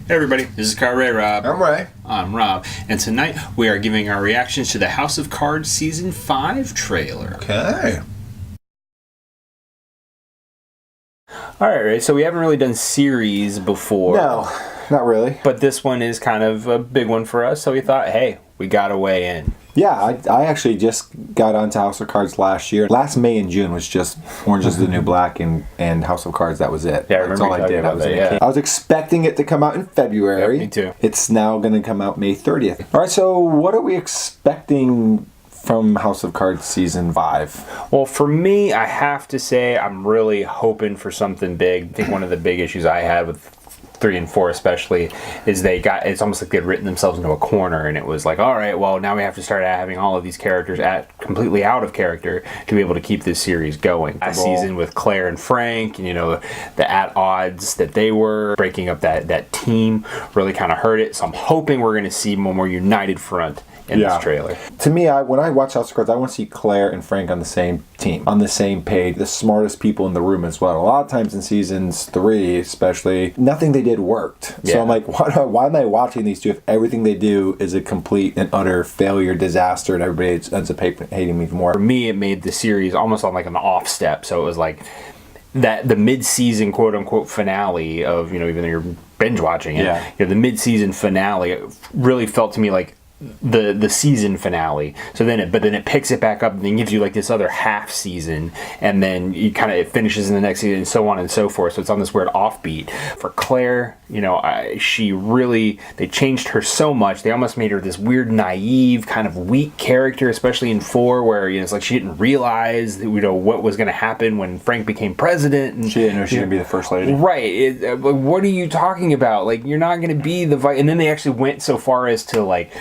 Hey everybody, this is Car Ray Rob. I'm Ray. I'm Rob, and tonight we are giving our reactions to the House of Cards Season 5 trailer. Okay. Alright, Ray, so we haven't really done series before. No, not really. But this one is kind of a big one for us, so we thought, hey, we gotta weigh in. Yeah, I actually just got onto House of Cards last year. Last May and June was just Orange is the New Black and House of Cards. That was it. Yeah, I That's remember all I did. about that, I was expecting it to come out in February. Yep, me too. It's now going to come out May 30th. All right, so what are we expecting from House of Cards Season 5? Well, for me, I have to say I'm really hoping for something big. I think one of the big issues I had with 3 and 4 especially is it's almost like they'd written themselves into a corner, and it was like, all right, well, now we have to start having all of these characters completely out of character to be able to keep this series going. Last season with Claire and Frank, and the at odds that they were breaking up that team really kind of hurt it. So I'm hoping we're going to see a more united front in this trailer. To me, when I watch House of Cards, I want to see Claire and Frank on the same team, on the same page, the smartest people in the room as well. A lot of times in seasons 3, especially, nothing they did worked. Yeah. So I'm like, why am I watching these two if everything they do is a complete and utter failure, disaster, and everybody ends up hating me more? For me, it made the series almost on like an off step. So it was like that the mid-season quote-unquote finale of, even though you're binge watching it, the mid-season finale really felt to me like the season finale. So then it picks it back up and then gives you like this other half season, and then it finishes in the next season, and so on and so forth. So it's on this weird offbeat. For Claire, they changed her so much. They almost made her this weird naive kind of weak character, especially in 4, where it's like she didn't realize what was going to happen when Frank became president, and she didn't know she was going to be the first lady. Right. What are you talking about? Like, you're not going to be the vice. And then they actually went so far as to like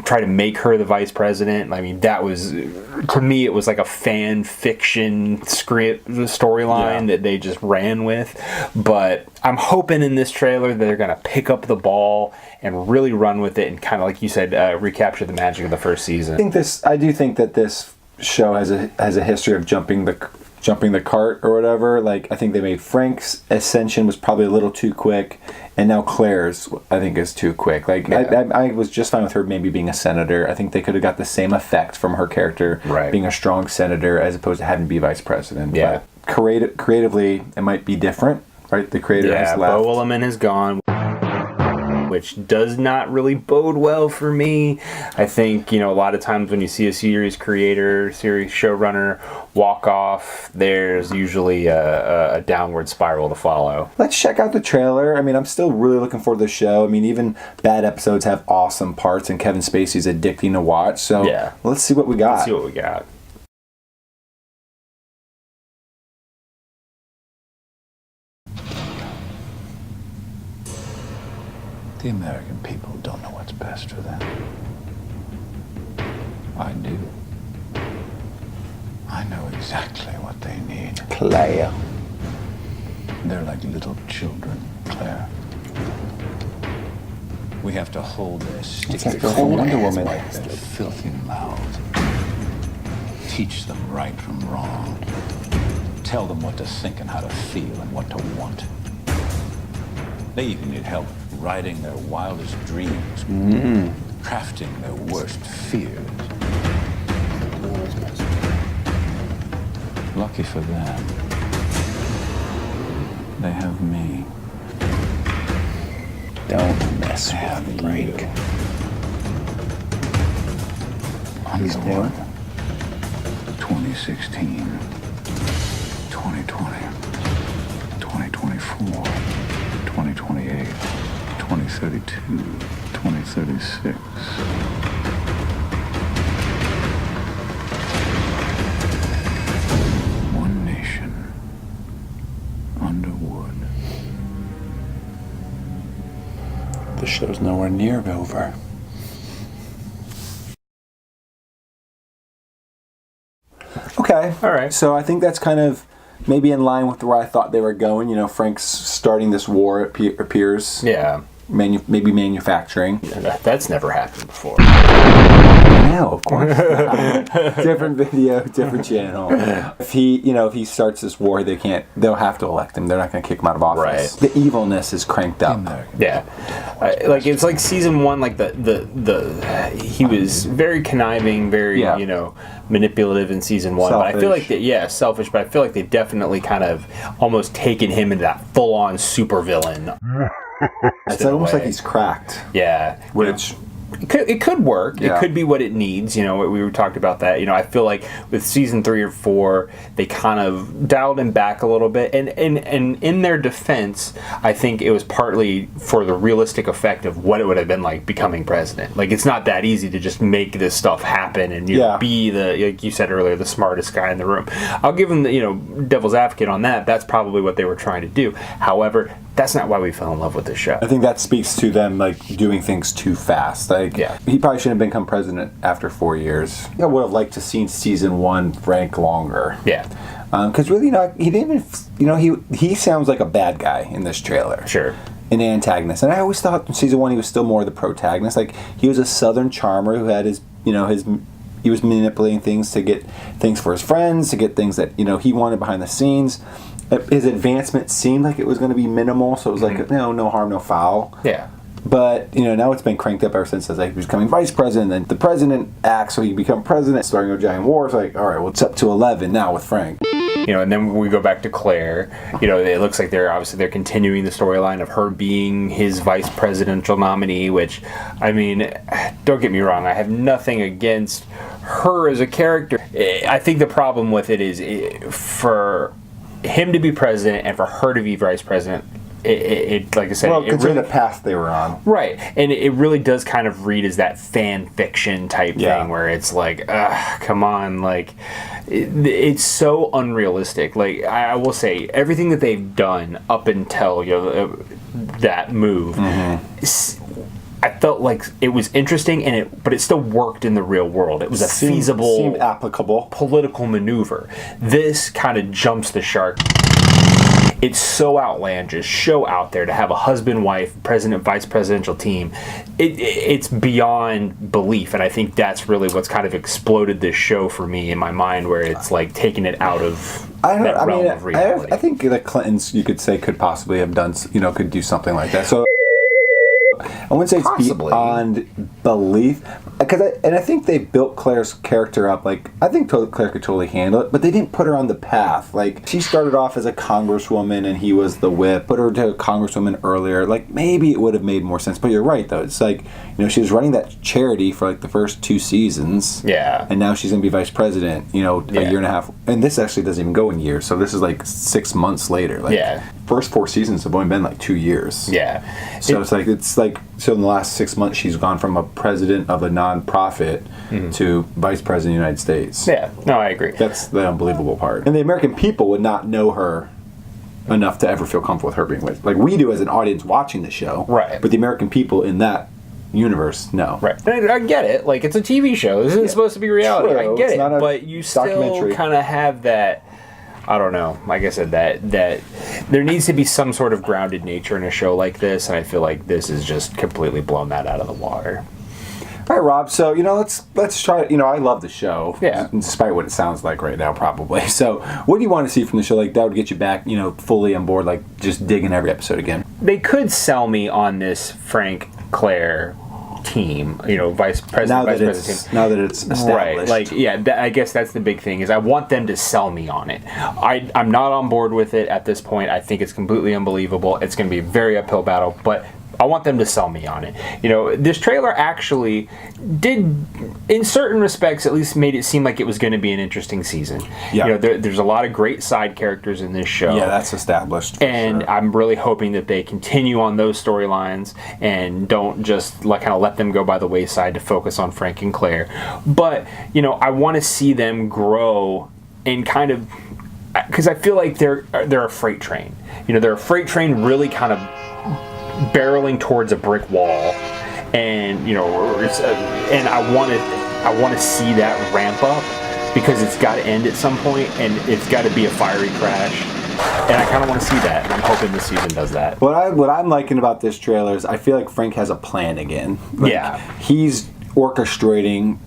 try to make her the vice president. I mean, that was, to me, it was like a fan fiction script storyline that they just ran with. But I'm hoping in this trailer that they're going to pick up the ball and really run with it and kind of, like you said, recapture the magic of the first season. I do think that this show has a history of jumping the cart or whatever. Like, I think they made Frank's ascension was probably a little too quick, and now Claire's, I think, is too quick. Like, I was just fine with her maybe being a senator. I think they could have got the same effect from her character being a strong senator as opposed to having to be vice president. Yeah. But creatively, it might be different, right? The creator has left. Beau Willimon has gone, which does not really bode well for me. I think, a lot of times when you see a series creator, series showrunner walk off, there's usually a downward spiral to follow. Let's check out the trailer. I mean, I'm still really looking forward to the show. I mean, even bad episodes have awesome parts, and Kevin Spacey's addicting to watch. So let's see what we got. Let's see what we got. The American people don't know what's best for them. I do. I know exactly what they need. Claire. They're like little children, Claire. We have to hold their sticky Wonder Woman. like their filthy mouths. Teach them right from wrong. Tell them what to think and how to feel and what to want. They even need help writing their wildest dreams, crafting their worst fears. Lucky for them, they have me. Don't mess with Frank. Underwood, 2016, 2020, 2024, 2028, 2032, 2036. One nation, Underwood. The show's nowhere near over. Okay. All right. So I think that's kind of maybe in line with where I thought they were going. Frank's starting this war, it appears. Yeah. maybe manufacturing. That's never happened before. No, of course. Different video, different channel. If he starts this war, they'll have to elect him. They're not going to kick him out of office. Right. The evilness is cranked up. Yeah, it's like season 1. Like he was very conniving, very manipulative in season 1. Selfish. But I feel like selfish. But I feel like they've definitely kind of almost taken him into that full-on supervillain. It's almost like he's cracked. Yeah, Which. It could work. Yeah. It could be what it needs. We were talked about that. I feel like with season 3 or 4, they kind of dialed him back a little bit. And in their defense, I think it was partly for the realistic effect of what it would have been like becoming president. Like, it's not that easy to just make this stuff happen and be like you said earlier, the smartest guy in the room. I'll give him the devil's advocate on that. That's probably what they were trying to do. However, that's not why we fell in love with this show. I think that speaks to them doing things too fast. He probably shouldn't have become president after 4 years. I would have liked to seen season 1 Frank longer. Yeah. Because really, he didn't even. He sounds like a bad guy in this trailer. Sure. An antagonist, and I always thought in season 1 he was still more the protagonist. Like, he was a Southern charmer who had he was manipulating things to get things for his friends, to get things that he wanted behind the scenes. His advancement seemed like it was going to be minimal, so it was like no harm, no foul. Yeah. But now it's been cranked up ever since. He was becoming vice president, and the president acts so he can become president, starting a giant war. It's like, all right, well, it's up to 11 now with Frank. And then we go back to Claire. It looks like they're continuing the storyline of her being his vice presidential nominee, which, I mean, don't get me wrong, I have nothing against her as a character. I think the problem with it is for him to be president and for her to be vice president, it like I said, well, considering the path they were on, right? And it really does kind of read as that fan fiction type thing, where it's like, come on, like it's so unrealistic. Like, I will say, everything that they've done up until that move. I felt like it was interesting, but it still worked in the real world. It was a feasible, seemed applicable political maneuver. This kind of jumps the shark. It's so outlandish, so out there to have a husband-wife, president, vice presidential team. It's beyond belief, and I think that's really what's kind of exploded this show for me in my mind, where it's like taking it out of that realm of reality. I think the Clintons, you could say, could possibly have done, could do something like that. So I wouldn't say it's beyond belief, I think they built Claire's character up. Like, I think Claire could totally handle it, but they didn't put her on the path. Like, she started off as a congresswoman and he was the whip. Put her to a congresswoman earlier. Like, maybe it would have made more sense. But you're right, though. It's like, she was running that charity for like the first 2 seasons. Yeah. And now she's going to be vice president, a year and a half. And this actually doesn't even go in years. So this is like 6 months later. Like, first 4 seasons have only been like 2 years. Yeah. So so in the last 6 months, she's gone from a president of a nonprofit to vice president of the United States. Yeah, no, I agree. That's the unbelievable part. And the American people would not know her enough to ever feel comfortable with her being with. Like we do as an audience watching the show. Right. But the American people in that universe, no. Right. And I get it. Like, it's a TV show. This isn't supposed to be reality. True. I get It's not it. a But you still documentary. kind of have that, I don't know, like I said, that there needs to be some sort of grounded nature in a show like this, and I feel like this has just completely blown that out of the water. All right, Rob. So let's try it. I love the show. Yeah. Despite what it sounds like right now, probably. So, what do you want to see from the show? Like that would get you back, fully on board, like just digging every episode again. They could sell me on this Frank Claire team, vice president team. Now that it's established. Right, like, I guess that's the big thing, is I want them to sell me on it. I'm not on board with it at this point. I think it's completely unbelievable. It's going to be a very uphill battle, but I want them to sell me on it. This trailer actually did, in certain respects, at least made it seem like it was going to be an interesting season. Yeah. There's a lot of great side characters in this show. Yeah, that's established. And sure. I'm really hoping that they continue on those storylines and don't just kind of let them go by the wayside to focus on Frank and Claire. But, I want to see them grow and kind of, because I feel like they're a freight train. They're a freight train really kind of barreling towards a brick wall, and and I want to see that ramp up, because it's got to end at some point, and it's got to be a fiery crash. And I kind of want to see that, and I'm hoping this season does that. What I'm liking about this trailer is I feel like Frank has a plan again. Like, Yeah. he's orchestrating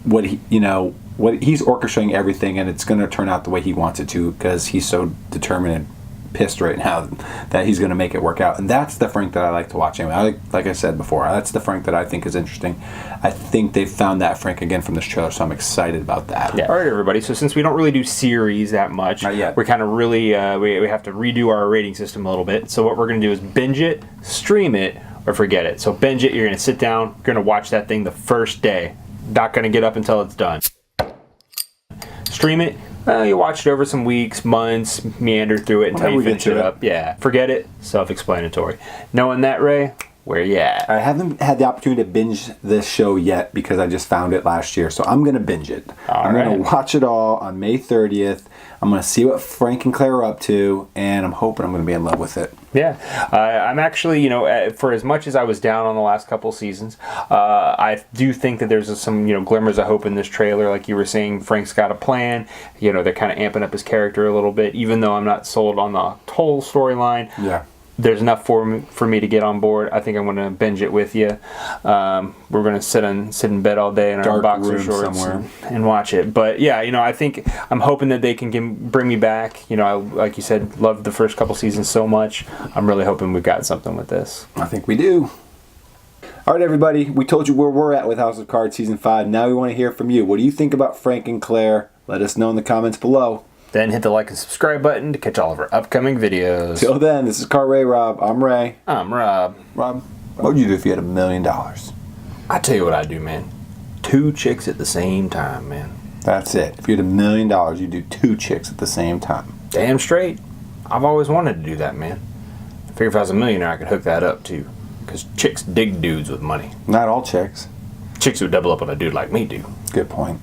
what he's orchestrating everything, and it's going to turn out the way he wants it to because he's so determined and pissed right now that he's going to make it work out. And that's the Frank that I like to watch. Anyway, like I said before, that's the Frank that I think is interesting. I think they've found that Frank again from this trailer, so I'm excited about that. Yeah. All right, everybody. So since we don't really do series that much, Not yet. we're kind of really we have to redo our rating system a little bit. So what we're going to do is binge it, stream it, or forget it. So binge it. You're going to sit down. You're going to watch that thing the first day. Not going to get up until it's done. Stream it. You watch it over some weeks, months, meander through it until Whenever you we get finish to it it. up. Yeah. Forget it. Self-explanatory. Knowing that, Ray, where you at? I haven't had the opportunity to binge this show yet because I just found it last year, so I'm going to binge it. I'm going to watch it all on May 30th. I'm going to see what Frank and Claire are up to, and I'm hoping I'm going to be in love with it. Yeah, I'm actually, for as much as I was down on the last couple seasons, I do think that there's some, glimmers of hope in this trailer. Like you were saying, Frank's got a plan. They're kind of amping up his character a little bit, even though I'm not sold on the whole storyline. Yeah. There's enough for me to get on board. I think I'm going to binge it with you. We're going to sit in bed all day in our Dark boxer room shorts somewhere. and watch it. But yeah, I think I'm hoping that they can bring me back. I, like you said, loved the first couple seasons so much. I'm really hoping we've got something with this. I think we do. All right, everybody. We told you where we're at with House of Cards Season 5. Now we want to hear from you. What do you think about Frank and Claire? Let us know in the comments below. Then hit the like and subscribe button to catch all of our upcoming videos. Till then, this is Car Ray Rob. I'm Ray. I'm Rob. Rob, what would you do if you had $1 million? I tell you what I do, man. 2 chicks at the same time, man. That's it. If you had $1 million, you'd do 2 chicks at the same time. Damn straight. I've always wanted to do that, man. I figure if I was a millionaire, I could hook that up too. Because chicks dig dudes with money. Not all chicks. Chicks who double up on a dude like me do. Good point.